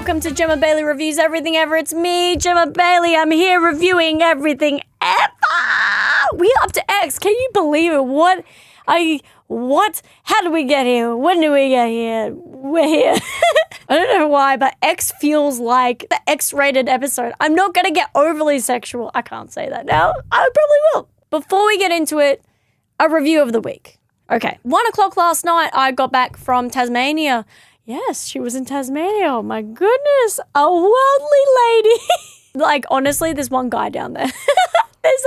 welcome to Jemma Bayley Reviews Everything Ever. It's me, Jemma Bayley. I'm here reviewing everything ever. We up to X. Can you believe it? What? How did we get here? When did we get here? We're here. I don't know why, but X feels like the X-rated episode. I'm not going to get overly sexual. I can't say that now. I probably will. Before we get into it, a review of the week. Okay. 1 o'clock last night, I got back from Tasmania. Yes, she was in Tasmania. Oh my goodness. A worldly lady. Like, honestly, there's one guy down there. There's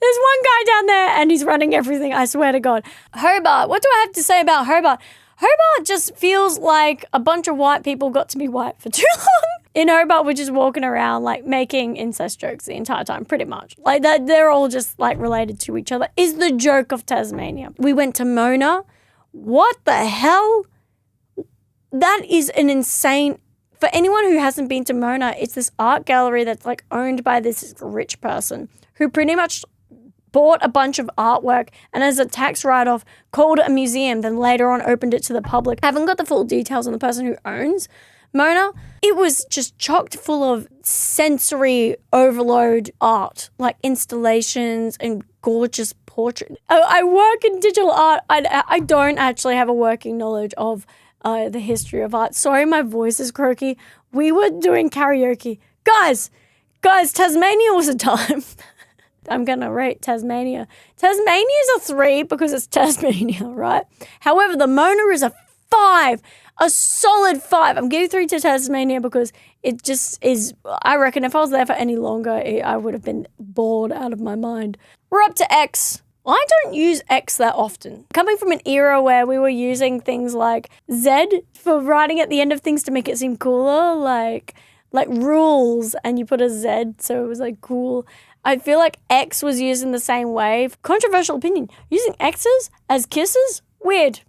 one guy down there and he's running everything. I swear to God. Hobart. What do I have to say about Hobart? Hobart just feels like a bunch of white people got to be white for too long. In Hobart, we're just walking around like making incest jokes the entire time, pretty much. Like they're all just like related to each other. Is the joke of Tasmania. We went to Mona. What the hell? That is an insane... For anyone who hasn't been to Mona, it's this art gallery that's like owned by this rich person who pretty much bought a bunch of artwork and as a tax write-off called it a museum, then later on opened it to the public. I haven't got the full details on the person who owns Mona. It was just chocked full of sensory overload art, like installations and gorgeous portraits. I work in digital art. I don't actually have a working knowledge of the history of art. Sorry, my voice is croaky. We were doing karaoke. Guys, Tasmania was a time. I'm going to rate Tasmania. Tasmania's a 3 because it's Tasmania, right? However, the Mona is a 5, a solid 5. I'm giving 3 to Tasmania because it just is, I reckon if I was there for any longer, I would have been bored out of my mind. We're up to X. I don't use X that often. Coming from an era where we were using things like Z for writing at the end of things to make it seem cooler, like rules, and you put a Z so it was like cool. I feel like X was used in the same way. Controversial opinion. Using X's as kisses? Weird.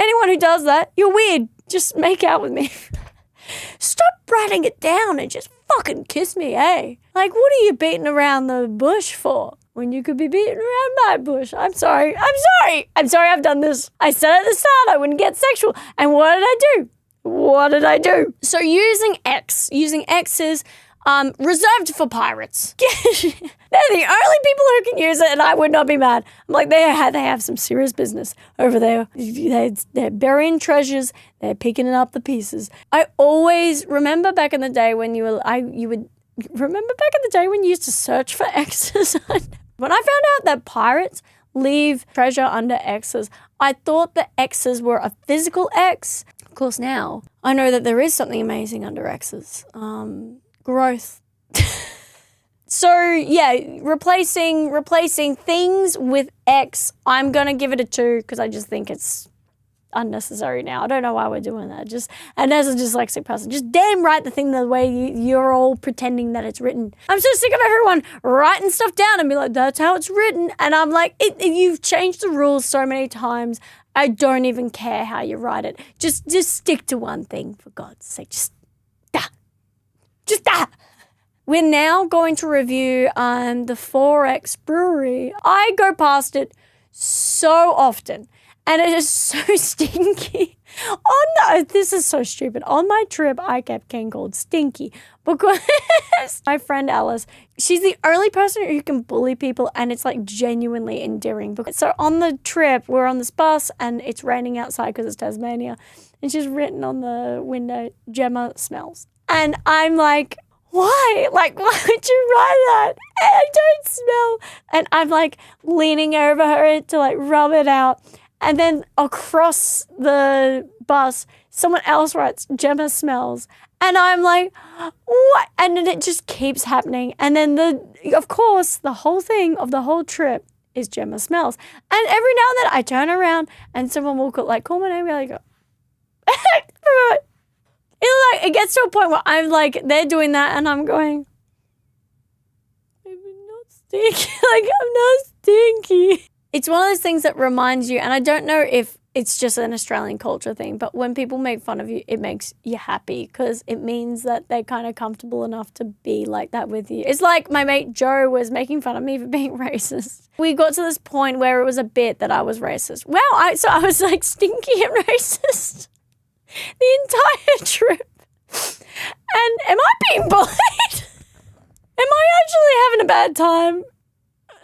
Anyone who does that, you're weird. Just make out with me. Stop writing it down and just fucking kiss me, eh? Like, what are you beating around the bush for? When you could be beating around my bush. I'm sorry I've done this. I said at the start I wouldn't get sexual. And what did I do? So using X is reserved for pirates. They're the only people who can use it and I would not be mad. I'm like, they have some serious business over there. They're burying treasures. They're picking up the pieces. I always remember back in the day when you used to search for X's. When I found out that pirates leave treasure under X's, I thought the X's were a physical X. Of course, now I know that there is something amazing under X's. Growth. So yeah, replacing things with X. I'm gonna give it a 2 because I just think it's unnecessary now. I don't know why we're doing that. And as a dyslexic person, just damn write the thing the way you're all pretending that it's written. I'm so sick of everyone writing stuff down and be like, that's how it's written. And I'm like, you've changed the rules so many times. I don't even care how you write it. Just stick to one thing, for God's sake. Just that. We're now going to review the 4X brewery. I go past it so often. And it is so stinky. This is so stupid. On my trip, I kept getting called stinky because my friend Alice, she's the only person who can bully people and it's like genuinely endearing. So on the trip, we're on this bus and it's raining outside because it's Tasmania. And she's written on the window, Jemma smells. And I'm like, why? Like, why would you write that? I don't smell. And I'm like leaning over her to like rub it out. And then across the bus, someone else writes, Jemma smells. And I'm like, what? And then it just keeps happening. And then of course, the whole thing of the whole trip is Jemma smells. And every now and then I turn around and someone will call my name and I go, it gets to a point where I'm like, they're doing that and I'm going, maybe not stinky. Like, I'm not stinky. It's one of those things that reminds you, and I don't know if it's just an Australian culture thing, but when people make fun of you, it makes you happy because it means that they're kind of comfortable enough to be like that with you. It's like my mate Joe was making fun of me for being racist. We got to this point where it was a bit that I was racist. Wow, so I was like stinky and racist the entire trip. And am I being bullied? Am I actually having a bad time?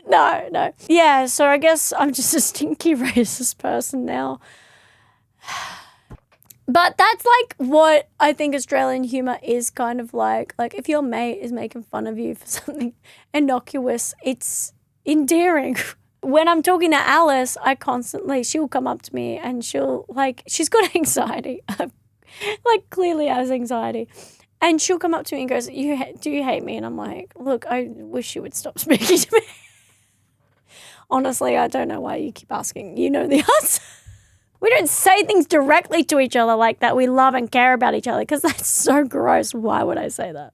No. Yeah, so I guess I'm just a stinky racist person now. But that's like what I think Australian humour is kind of like. Like if your mate is making fun of you for something innocuous, it's endearing. When I'm talking to Alice, she'll come up to me and she's got anxiety. Like clearly has anxiety. And she'll come up to me and goes, do you hate me? And I'm like, look, I wish you would stop speaking to me. Honestly, I don't know why you keep asking. You know the answer. We don't say things directly to each other like that. We love and care about each other because that's so gross. Why would I say that?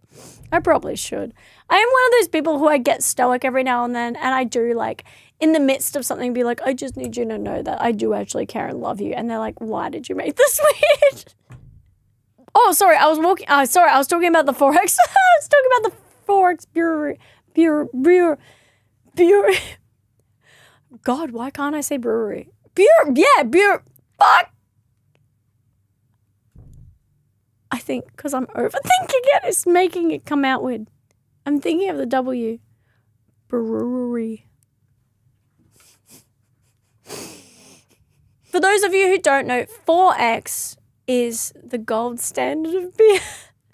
I probably should. I am one of those people who I get stoic every now and then, and I do like in the midst of something be like, I just need you to know that I do actually care and love you. And they're like, why did you make this weird? Oh, sorry, I was talking about the Forex. I was talking about the Forex Bureau. God, why can't I say brewery? Beer. Fuck. I think because I'm overthinking it, it's making it come out weird. I'm thinking of the W. Brewery. For those of you who don't know, 4X is the gold standard of beer.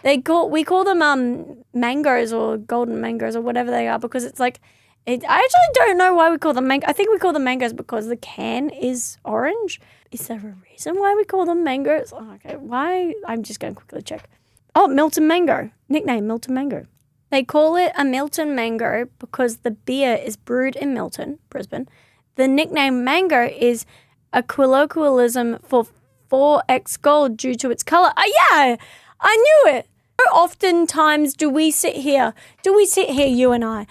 We call them mangoes or golden mangoes or whatever they are because it's like I actually don't know why we call them mangoes. I think we call them mangoes because the can is orange. Is there a reason why we call them mangoes? Oh, okay, why? I'm just going to quickly check. Oh, Milton Mango. Nickname, Milton Mango. They call it a Milton Mango because the beer is brewed in Milton, Brisbane. The nickname mango is a colloquialism for 4X gold due to its colour. Yeah, I knew it. Oftentimes do we sit here, you and I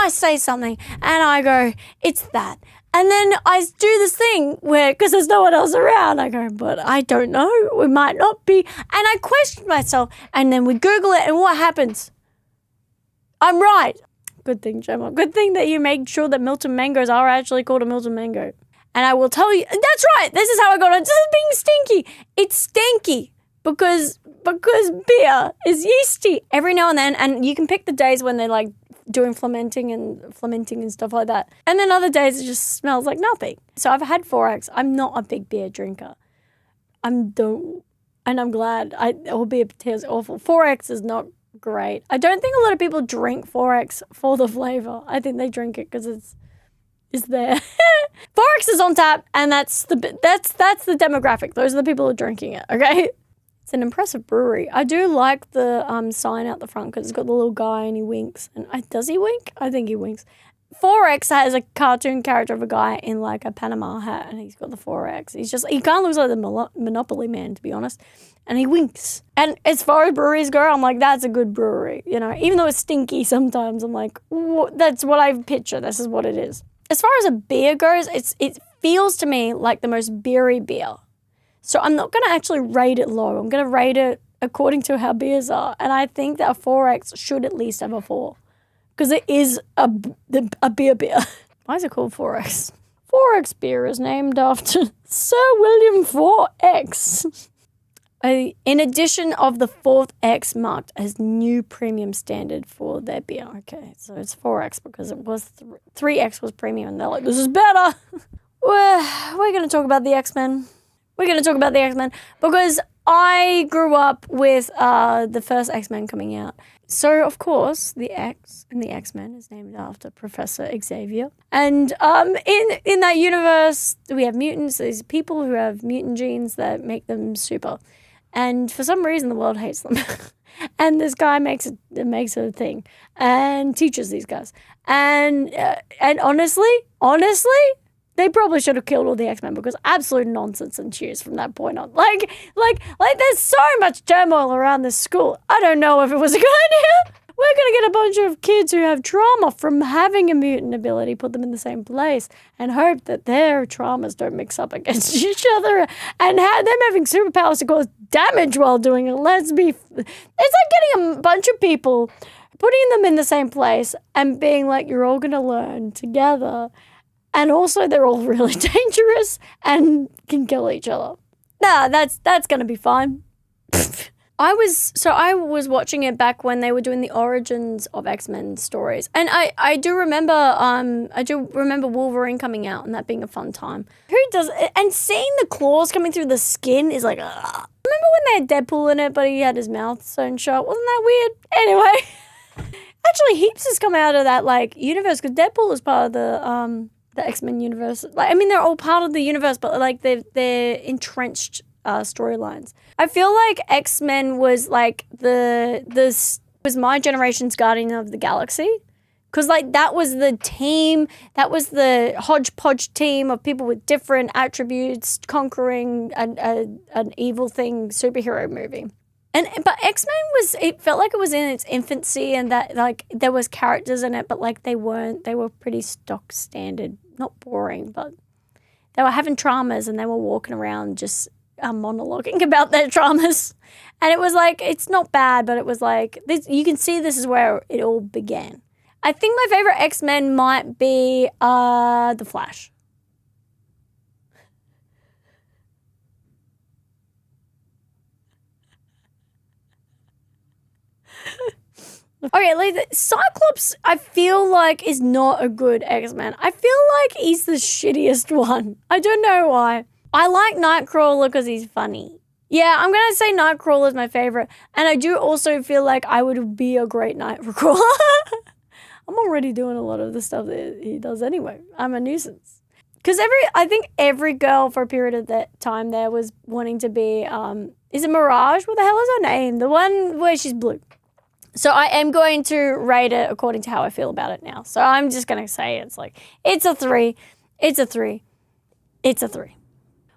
say something and I go, it's that. And then I do this thing where, because there's no one else around, I go, but I don't know, we might not be. And I question myself and then we Google it and what happens? I'm right. Good thing, Jemma. Good thing that you make sure that Milton Mangoes are actually called a Milton Mango. And I will tell you, that's right, this is how I got on. This is being stinky. It's stinky. Because beer is yeasty every now and then, and you can pick the days when they're like doing fermenting and stuff like that. And then other days it just smells like nothing. So I've had 4X. I'm not a big beer drinker. And I'm glad. Albeit it is awful. 4X is not great. I don't think a lot of people drink 4X for the flavor. I think they drink it because it's there. 4X is on tap, and that's the demographic. Those are the people who are drinking it. Okay. It's an impressive brewery. I do like the sign out the front because it's got the little guy and he winks. And does he wink? I think he winks. 4X has a cartoon character of a guy in like a Panama hat and he's got the 4X. He kind of looks like the Monopoly man, to be honest. And he winks. And as far as breweries go, I'm like, that's a good brewery. You know, even though it's stinky sometimes, I'm like, that's what I picture. This is what it is. As far as a beer goes, it feels to me like the most beery beer. So I'm not going to actually rate it low. I'm going to rate it according to how beers are. And I think that a 4X should at least have a 4. Because it is a beer. Why is it called 4X? 4X beer is named after Sir William 4X. In addition of the 4th X marked as new premium standard for their beer. Okay, so it's 4X because it was 3X was premium. And they're like, this is better. We're going to talk about the Xmen. We're going to talk about the Xmen because I grew up with the first Xmen coming out. So, of course, the X in the Xmen is named after Professor Xavier. And in that universe, we have mutants. These people who have mutant genes that make them super. And for some reason, the world hates them. And this guy makes a thing and teaches these guys. And honestly, they probably should have killed all the X-Men because absolute nonsense ensues from that point on. Like, there's so much turmoil around this school. I don't know if it was a good idea. We're going to get a bunch of kids who have trauma from having a mutant ability, put them in the same place, and hope that their traumas don't mix up against each other and have them having superpowers to cause damage while doing it. It's like getting a bunch of people, putting them in the same place and being like, you're all going to learn together. And also they're all really dangerous and can kill each other. Nah, that's going to be fine. I was watching it back when they were doing the origins of X-Men stories. And I do remember Wolverine coming out and that being a fun time. Who does it? And seeing the claws coming through the skin is like, ugh. Remember when they had Deadpool in it, but he had his mouth sewn shut? Wasn't that weird? Anyway. Actually, heaps has come out of that like universe because Deadpool is part of the X-Men universe. Like, I mean, they're all part of the universe, but like they're entrenched storylines. I feel like X-Men was like was my generation's Guardian of the Galaxy, because like that was the team, that was the hodgepodge team of people with different attributes conquering an evil thing superhero movie. But X-Men it felt like it was in its infancy, and that like there was characters in it, but like they were pretty stock standard, not boring, but they were having traumas and they were walking around just monologuing about their traumas. And it was like, it's not bad, but it was like, this, you can see this is where it all began. I think my favorite X-Men might be The Flash. Okay, like Cyclops, I feel like is not a good X-Men. I feel like he's the shittiest one. I don't know why. I like Nightcrawler because he's funny. Yeah, I'm going to say Nightcrawler is my favorite. And I do also feel like I would be a great Nightcrawler. I'm already doing a lot of the stuff that he does anyway. I'm a nuisance. Because I think every girl for a period of that time there was wanting to be, is it Mirage? What the hell is her name? The one where she's blue. So I am going to rate it according to how I feel about it now. So I'm just going to say it's a 3. It's a 3. It's a 3.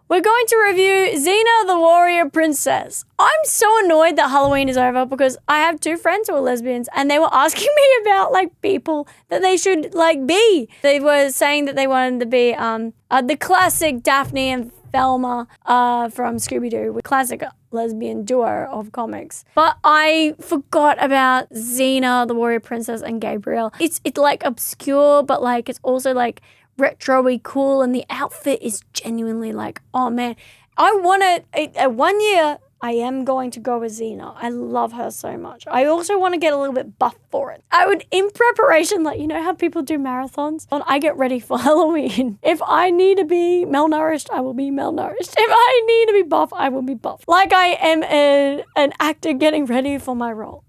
We're going to review Xena the Warrior Princess. I'm so annoyed that Halloween is over because I have 2 friends who are lesbians and they were asking me about like people that they should like be. They were saying that they wanted to be the classic Daphne and Thelma from Scooby-Doo, classic lesbian duo of comics. But I forgot about Xena the Warrior Princess and Gabriel. It's like obscure, but like it's also like retro-y cool, and the outfit is genuinely like, oh man, I want to, 1 year I am going to go with Xena. I love her so much. I also want to get a little bit buff for it. I would, in preparation, like, you know how people do marathons? When I get ready for Halloween, if I need to be malnourished, I will be malnourished. If I need to be buff, I will be buff. Like I am an actor getting ready for my role.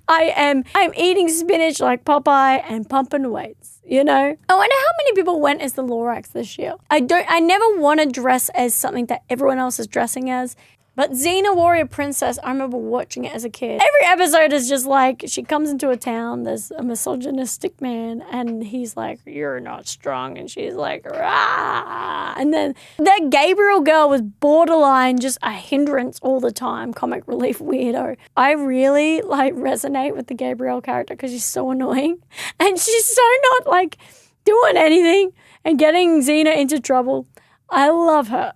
I'm eating spinach like Popeye and pumping weights, you know? I wonder how many people went as the Lorax this year. I never want to dress as something that everyone else is dressing as. But Xena Warrior Princess, I remember watching it as a kid. Every episode is just like, she comes into a town, there's a misogynistic man, and he's like, you're not strong, and she's like, rah. And then that Gabriel girl was borderline just a hindrance all the time, comic relief weirdo. I really like resonate with the Gabriel character because she's so annoying. And she's so not like doing anything and getting Xena into trouble. I love her.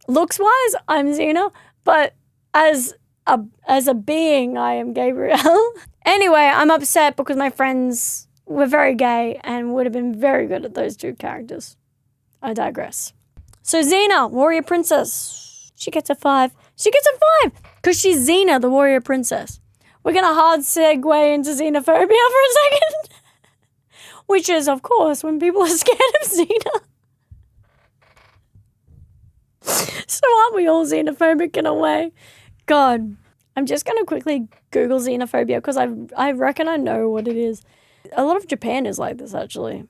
Looks-wise, I'm Xena, but as a being, I am Gabriel. Anyway, I'm upset because my friends were very gay and would have been very good at those 2 characters. I digress. So Xena, Warrior Princess, she gets a 5. She gets a 5 because she's Xena, the Warrior Princess. We're going to hard segue into xenophobia for a second, which is, of course, when people are scared of Xena. So aren't we all xenophobic in a way? God, I'm just going to quickly Google xenophobia because I reckon I know what it is. A lot of Japan is like this, actually.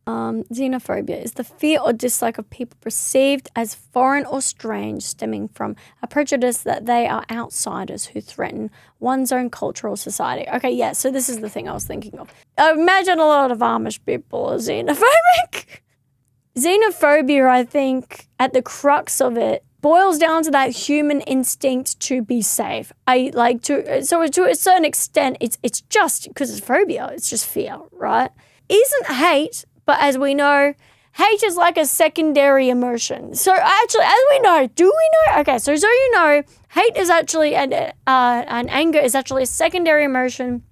Xenophobia is the fear or dislike of people perceived as foreign or strange, stemming from a prejudice that they are outsiders who threaten one's own cultural society. Okay, yeah, so this is the thing I was thinking of. I imagine a lot of Amish people are xenophobic. Xenophobia, I think, at the crux of it, boils down to that human instinct to be safe. So to a certain extent, it's just because it's phobia, it's just fear, right? Isn't hate, but as we know, hate is like a secondary emotion. So actually, as we know, do we know? Okay, so you know, hate is actually, and anger is actually a secondary emotion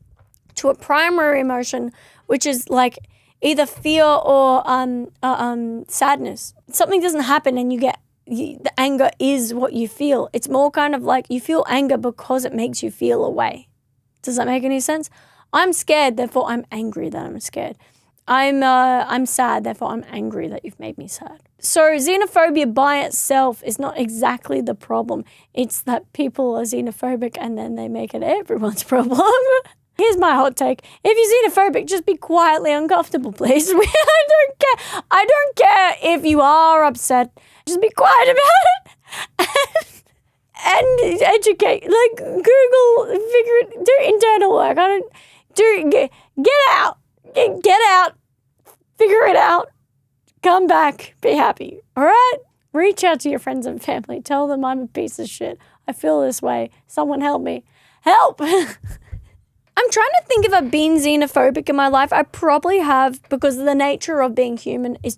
to a primary emotion, which is like either fear or sadness. Something doesn't happen and you get the anger is what you feel. It's more kind of like you feel anger because it makes you feel a way. Does that make any sense? I'm scared, therefore I'm angry that I'm scared. I'm sad, therefore I'm angry that you've made me sad. So xenophobia by itself is not exactly the problem. It's that people are xenophobic and then they make it everyone's problem. Here's my hot take. If you're xenophobic, just be quietly uncomfortable, please. I don't care. I don't care if you are upset. Just be quiet about it. And educate. Like, Google, figure it, do internal work. Get out. Get out. Figure it out. Come back. Be happy. All right? Reach out to your friends and family. Tell them I'm a piece of shit. I feel this way. Someone help me. Help! I'm trying to think if I've been xenophobic in my life. I probably have, because the nature of being human is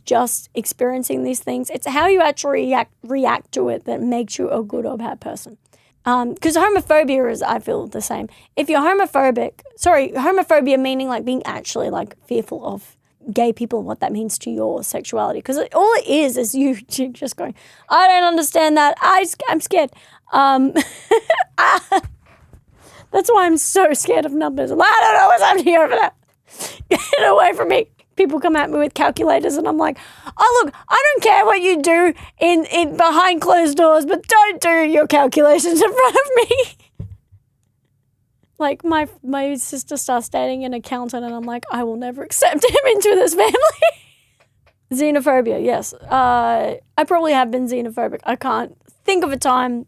just experiencing these things. It's how you actually react to it that makes you a good or bad person. Because homophobia is, I feel, the same. If you're homophobia meaning like being actually like fearful of gay people and what that means to your sexuality. Because all it is you just going, I don't understand that. I'm scared. That's why I'm so scared of numbers. I don't know what's happening over there. Get away from me. People come at me with calculators and I'm like, oh, look, I don't care what you do in behind closed doors, but don't do your calculations in front of me. Like, my sister starts dating an accountant and I'm like, I will never accept him into this family. Xenophobia, yes. I probably have been xenophobic. I can't think of a time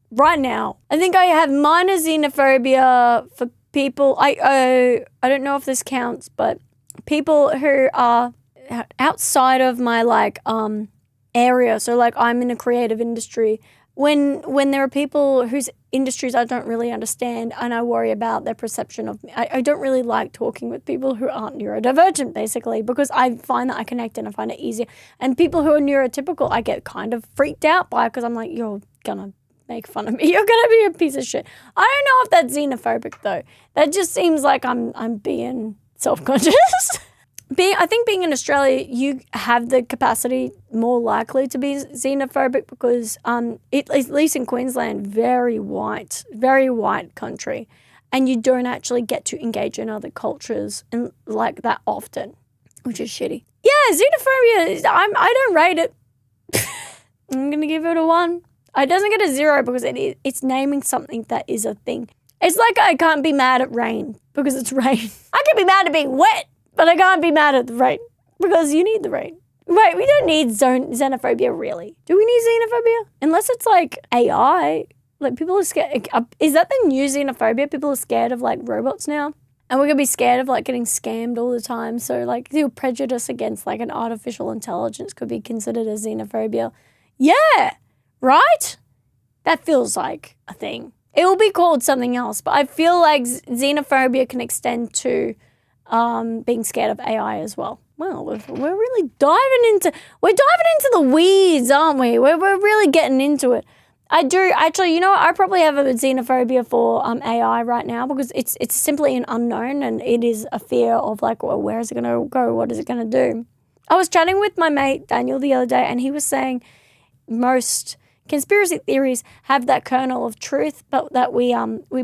right now. I think I have minor xenophobia for people. I don't know if this counts, but people who are outside of my area. So like I'm in a creative industry. When there are people whose industries I don't really understand and I worry about their perception of me, I don't really like talking with people who aren't neurodivergent, basically, because I find that I connect and I find it easier. And people who are neurotypical, I get kind of freaked out by because I'm like, you're gonna make fun of me. You're gonna be a piece of shit. I don't know if that's xenophobic though. That just seems like I'm being self-conscious. I think being in Australia, you have the capacity more likely to be xenophobic because at least in Queensland, very white country, and you don't actually get to engage in other cultures and like that often, which is shitty. Yeah, xenophobia, I don't rate it. I'm gonna give it a 1. It doesn't get a 0 because it's naming something that is a thing. It's like I can't be mad at rain because it's rain. I can be mad at being wet, but I can't be mad at the rain because you need the rain. Wait, we don't need xenophobia, really. Do we need xenophobia? Unless it's like AI. Like people are scared. Is that the new xenophobia? People are scared of like robots now. And we're going to be scared of like getting scammed all the time. So like your prejudice against like an artificial intelligence could be considered as xenophobia. Yeah, right? That feels like a thing. It will be called something else, but I feel like xenophobia can extend to being scared of AI as well. Well, we're really diving into the weeds, aren't we? We're really getting into it. I do actually. You know what? I probably have a xenophobia for AI right now because it's simply an unknown and it is a fear of like, well, where is it going to go? What is it going to do? I was chatting with my mate Daniel the other day, and he was saying most conspiracy theories have that kernel of truth, but that we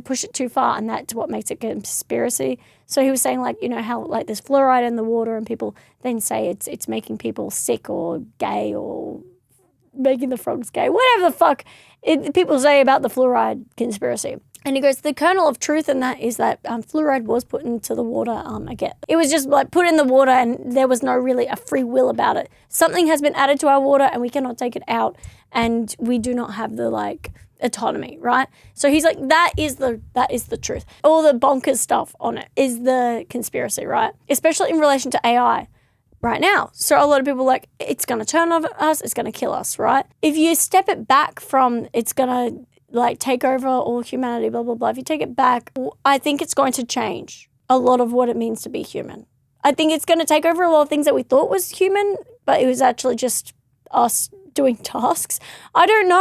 push it too far, and that's what makes it conspiracy. So he was saying, like, you know how like there's fluoride in the water, and people then say it's making people sick or gay or making the frogs gay, whatever the fuck people say about the fluoride conspiracy. And he goes, the kernel of truth in that is that fluoride was put into the water again. It was just like put in the water and there was no really a free will about it. Something has been added to our water and we cannot take it out and we do not have the like autonomy, right? So he's like, that is the truth. All the bonkers stuff on it is the conspiracy, right? Especially in relation to AI right now. So a lot of people are like, it's going to turn on us, it's going to kill us, right? If you step it back from it's going to like take over all humanity, blah, blah, blah. If you take it back, I think it's going to change a lot of what it means to be human. I think it's going to take over a lot of things that we thought was human, but it was actually just us doing tasks. I don't know.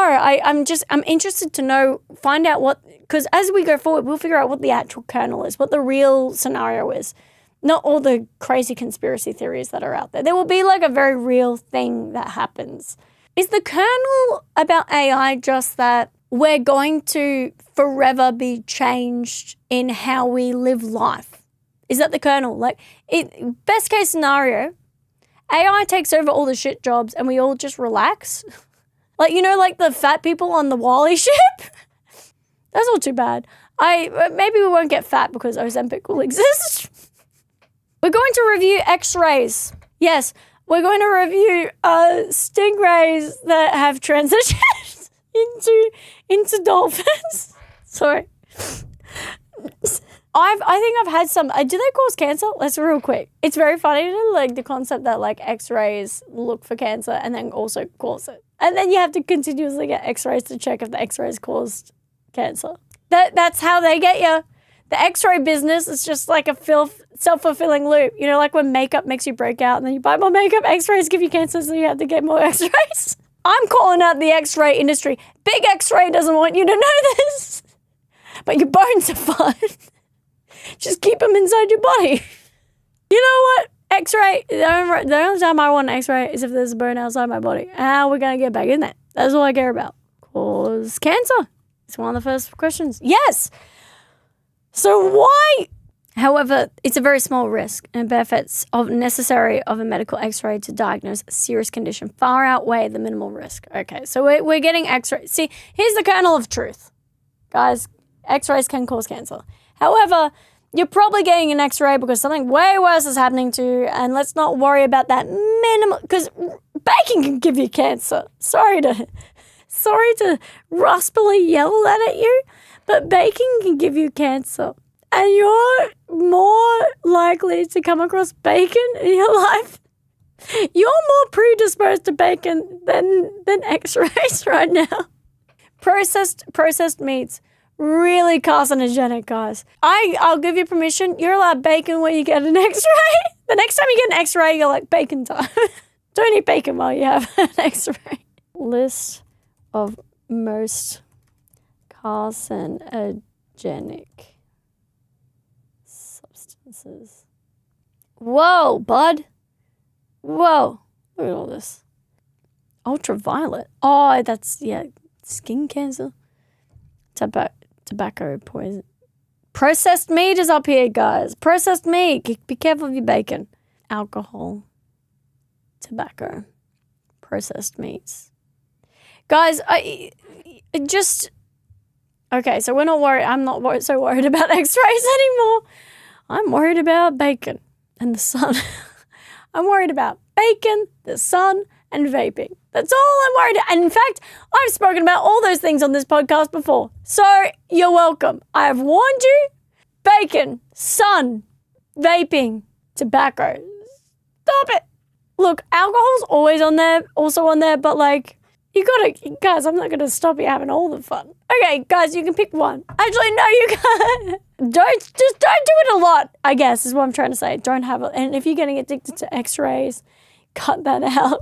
I'm interested to find out what, because as we go forward, we'll figure out what the actual kernel is, what the real scenario is. Not all the crazy conspiracy theories that are out there. There will be like a very real thing that happens. Is the kernel about AI just that we're going to forever be changed in how we live life? Is that the kernel? Like, best case scenario, AI takes over all the shit jobs and we all just relax. Like, you know, like the fat people on the Wall-E ship? That's not too bad. Maybe we won't get fat because Ozempic will exist. We're going to review X-rays. Yes, we're going to review stingrays that have transitioned into dolphins. Sorry. I think I've had some. Do they cause cancer? Let's real quick. It's very funny, like the concept that like X-rays look for cancer and then also cause it, and then you have to continuously get X-rays to check if the X-rays caused cancer. That's how they get you. The X-ray business is just like a self-fulfilling loop. You know, like when makeup makes you break out and then you buy more makeup, X-rays give you cancer, so you have to get more X-rays. I'm calling out the X-ray industry. Big X-ray doesn't want you to know this, but your bones are fine. Just keep them inside your body. You know what? X-ray, the only time I want an X-ray is if there's a bone outside my body. How are we going to get back in there? That's all I care about. Cause cancer. It's one of the first questions. Yes. So why? However, it's a very small risk, and benefits necessary of a medical X-ray to diagnose a serious condition far outweigh the minimal risk. Okay, so we're getting X-ray. See, here's the kernel of truth. Guys, X-rays can cause cancer. However, you're probably getting an X-ray because something way worse is happening to you, and let's not worry about that minimal, because bacon can give you cancer. Sorry to ruspily yell that at you, but bacon can give you cancer. And you're more likely to come across bacon in your life. You're more predisposed to bacon than X-rays right now. Processed meats. Really carcinogenic, guys. I'll give you permission. You're allowed bacon when you get an X-ray. The next time you get an X-ray, you're like, bacon time. Don't eat bacon while you have an X-ray. List of most carcinogenic substances. Whoa, bud. Whoa. Look at all this. Ultraviolet. Oh, that's, yeah, skin cancer. Tobacco poison. Processed meat is up here, guys. Processed meat. Be careful of your bacon. Alcohol. Tobacco. Processed meats. Guys, okay, so we're not worried. I'm not so worried about X-rays anymore. I'm worried about bacon and the sun. I'm worried about bacon, the sun, and vaping. That's all I'm worried about. And in fact, I've spoken about all those things on this podcast before. So you're welcome. I have warned you. Bacon, sun, vaping, tobacco. Stop it. Look, alcohol's always also on there, but like, guys, I'm not gonna stop you having all the fun. Okay, guys, you can pick one. Actually, no, you can't. Don't do it a lot, I guess, is what I'm trying to say. Don't have it. And if you're getting addicted to X-rays, cut that out.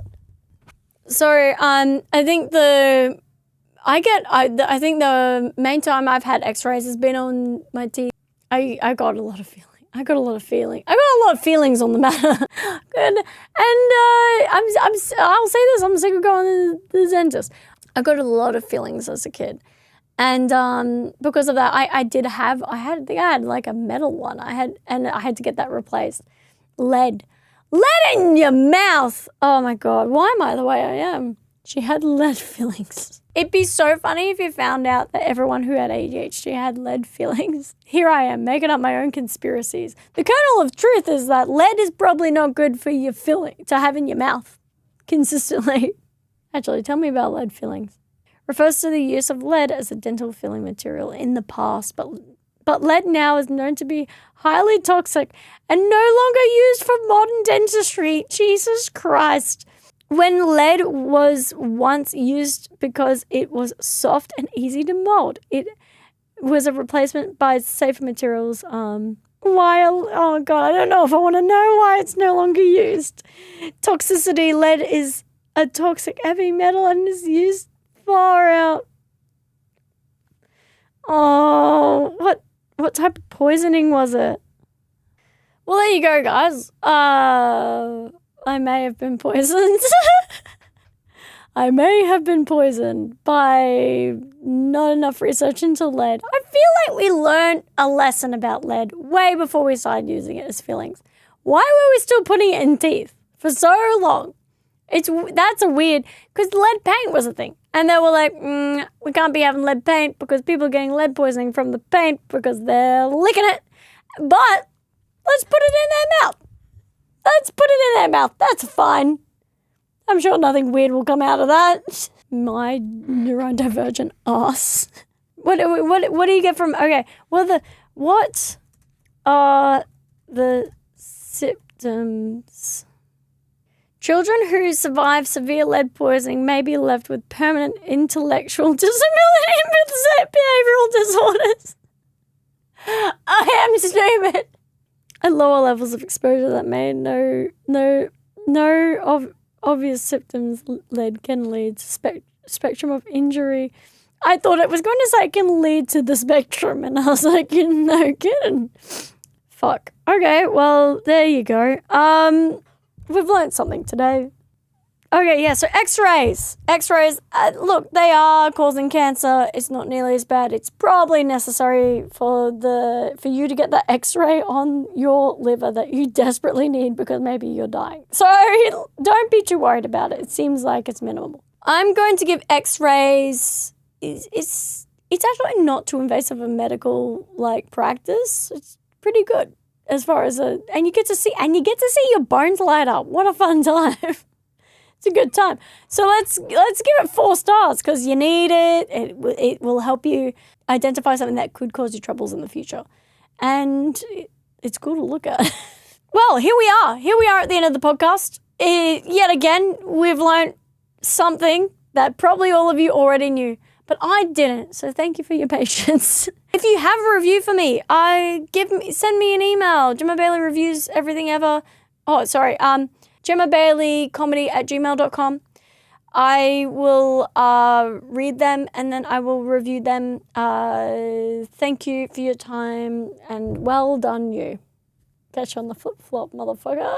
So, I think the main time I've had X-rays has been on my teeth. I got a lot of feeling. I got a lot of feelings on the matter. Good. And I'll say this, I'm sick of going to the dentist. I got a lot of feelings as a kid. And because of that, I had like a metal one. I had to get that replaced. Lead in your mouth. Oh my God, why am I the way I am? She had lead fillings. It'd be so funny if you found out that everyone who had ADHD had lead fillings. Here I am, making up my own conspiracies. The kernel of truth is that lead is probably not good for your filling to have in your mouth consistently. Actually, tell me about lead fillings. Refers to the use of lead as a dental filling material in the past, but lead now is known to be highly toxic and no longer used for modern dentistry. Jesus Christ. When lead was once used because it was soft and easy to mold, it was a replacement by safer materials. Oh God, I don't know if I want to know why it's no longer used. Toxicity: lead is a toxic heavy metal and is used far out. Oh, what type of poisoning was it? Well, there you go, guys. I may have been poisoned. I may have been poisoned by not enough research into lead. I feel like we learned a lesson about lead way before we started using it as fillings. Why were we still putting it in teeth for so long? That's a weird, because lead paint was a thing. And they were like, we can't be having lead paint because people are getting lead poisoning from the paint because they're licking it. But let's put it in their mouth. Let's put it in their mouth. That's fine. I'm sure nothing weird will come out of that. My neurodivergent ass. What do you get from? Okay. What are the symptoms? Children who survive severe lead poisoning may be left with permanent intellectual disability and behavioral disorders. I am stupid. At lower levels of exposure that may no obvious symptoms lead can lead to spectrum of injury. I thought it was going to say it can lead to the spectrum, and I was like, you're no kidding. Fuck. Okay, well, there you go. We've learned something today. Okay, yeah, so X-rays. X-rays, look, they are causing cancer. It's not nearly as bad. It's probably necessary for you to get that X-ray on your liver that you desperately need because maybe you're dying. So don't be too worried about it. It seems like it's minimal. I'm going to give X-rays. It's actually not too invasive a medical practice. It's pretty good as far as and you get to see your bones light up. What a fun time. It's a good time. So let's give it 4 stars because you need it. It will help you identify something that could cause you troubles in the future. And it's cool to look at. Well, here we are. Here we are at the end of the podcast. Yet again, we've learned something that probably all of you already knew, but I didn't. So thank you for your patience. If you have a review for me, send me an email. Jemma Bayley reviews everything ever. Oh, sorry. JemmaBayleyComedy@gmail.com. I will read them and then I will review them. Thank you for your time and well done you. Catch you on the flip-flop, motherfucker.